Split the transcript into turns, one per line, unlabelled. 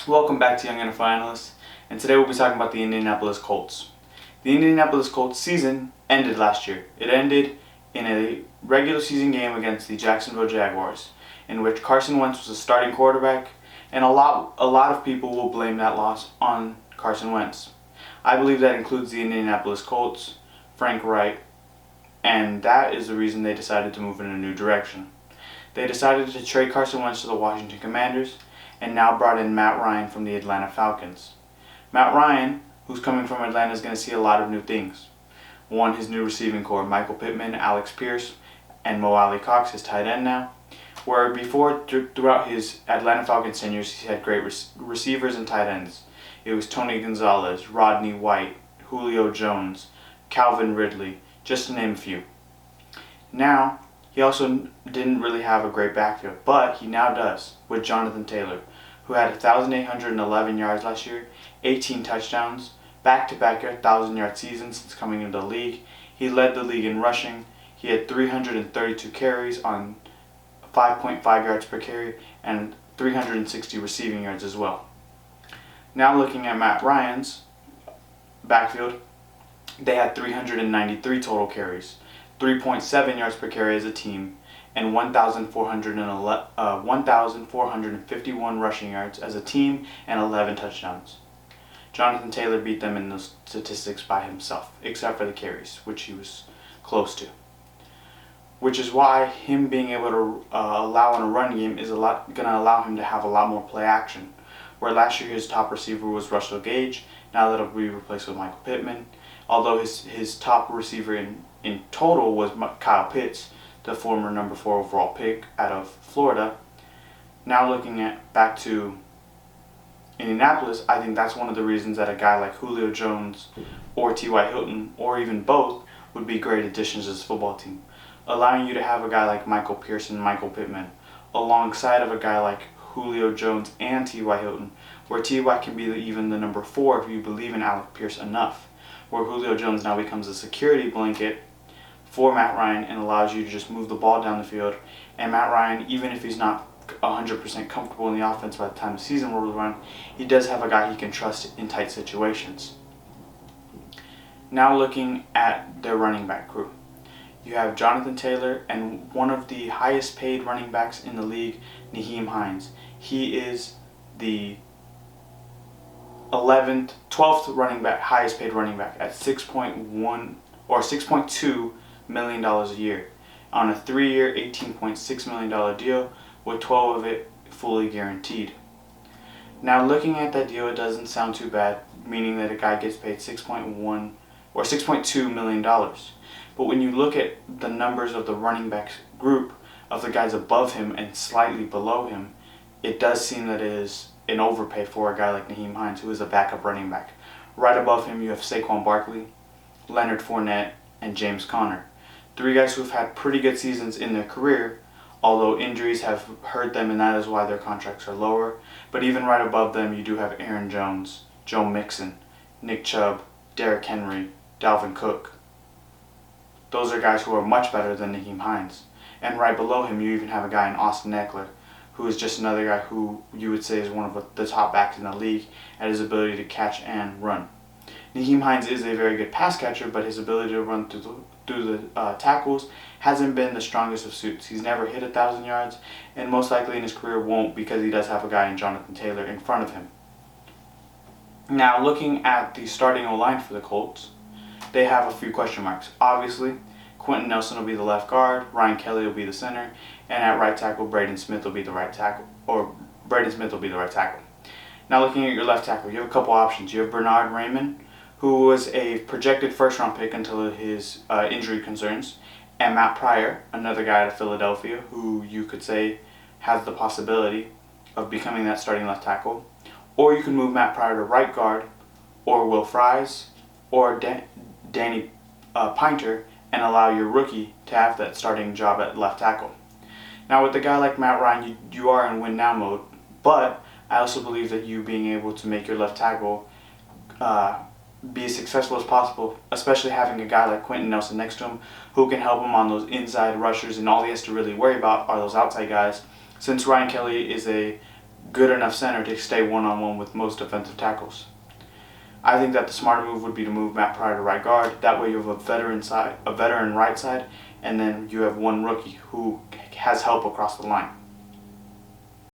Welcome back to Young NFL Analysts, and today we'll be talking about the Indianapolis Colts. The Indianapolis Colts season ended last year. It ended in a regular season game against the Jacksonville Jaguars, in which Carson Wentz was a starting quarterback, and a lot of people will blame that loss on Carson Wentz. I believe that includes the Indianapolis Colts, Frank Reich, and that is the reason they decided to move in a new direction. They decided to trade Carson Wentz to the Washington Commanders, and now brought in Matt Ryan from the Atlanta Falcons. Matt Ryan, who's coming from Atlanta, is going to see a lot of new things. One, his new receiving core, Michael Pittman, Alex Pierce, and Mo Alley Cox, his tight end now. Where before, throughout his Atlanta Falcons tenures, he had great receivers and tight ends. It was Tony Gonzalez, Rodney White, Julio Jones, Calvin Ridley, just to name a few. Now, he also didn't really have a great backfield, but he now does with Jonathan Taylor, who had 1,811 yards last year, 18 touchdowns, back-to-back 1,000-yard seasons since coming into the league. He led the league in rushing. He had 332 carries on 5.5 yards per carry and 360 receiving yards as well. Now looking at Matt Ryan's backfield, they had 393 total carries, 3.7 yards per carry as a team, and 1,451 rushing yards as a team and 11 touchdowns. Jonathan Taylor beat them in those statistics by himself, except for the carries, which he was close to. Which is why him being able to allow in a run game is going to allow him to have a lot more play action. Where last year his top receiver was Russell Gage, now that'll be replaced with Michael Pittman. Although his top receiver in total was Kyle Pitts, the former number 4 overall pick out of Florida. Now looking at back to Indianapolis, I think that's one of the reasons that a guy like Julio Jones or T.Y. Hilton, or even both, would be great additions to this football team. Allowing you to have a guy like Michael Pierce and Michael Pittman alongside of a guy like Julio Jones and T.Y. Hilton, where T.Y. can be even the number 4 if you believe in Alex Pierce enough, where Julio Jones now becomes a security blanket for Matt Ryan and allows you to just move the ball down the field. And Matt Ryan, even if he's not 100% comfortable in the offense by the time the season rolls around, he does have a guy he can trust in tight situations. Now looking at their running back crew. You have Jonathan Taylor and one of the highest paid running backs in the league, Nyheim Hines. He is the 12th running back, highest paid running back at $6.2 million a year on a 3-year, $18.6 million deal with 12 of it fully guaranteed. Now looking at that deal, it doesn't sound too bad, meaning that a guy gets paid $6.2 million. But when you look at the numbers of the running backs group of the guys above him and slightly below him, it does seem that it is an overpay for a guy like Nyheim Hines, who is a backup running back. Right above him, you have Saquon Barkley, Leonard Fournette, and James Conner. 3 guys who have had pretty good seasons in their career, although injuries have hurt them, and that is why their contracts are lower. But even right above them, you do have Aaron Jones, Joe Mixon, Nick Chubb, Derrick Henry, Dalvin Cook. Those are guys who are much better than Nyheim Hines. And right below him, you even have a guy in Austin Eckler, who is just another guy who you would say is one of the top backs in the league at his ability to catch and run. Nyheim Hines is a very good pass catcher, but his ability to run through the tackles hasn't been the strongest of suits. He's never hit 1,000 yards, and most likely in his career won't, because he does have a guy in Jonathan Taylor in front of him. Now looking at the starting O-line for the Colts, they have a few question marks. Obviously, Quentin Nelson will be the left guard, Ryan Kelly will be the center, and at right tackle, Braden Smith will be the right tackle. Now looking at your left tackle, you have a couple options. You have Bernard Raymond, who was a projected first-round pick until his injury concerns, and Matt Pryor, another guy out of Philadelphia, who you could say has the possibility of becoming that starting left tackle. Or you can move Matt Pryor to right guard, or Will Fries, or Danny Pinter, and allow your rookie to have that starting job at left tackle. Now with a guy like Matt Ryan, you are in win now mode, but I also believe that you being able to make your left tackle be as successful as possible, especially having a guy like Quentin Nelson next to him who can help him on those inside rushers, and all he has to really worry about are those outside guys, since Ryan Kelly is a good enough center to stay one-on-one with most defensive tackles. I think that the smarter move would be to move Matt Pryor to right guard. That way you have a veteran right side, and then you have one rookie who has help across the line.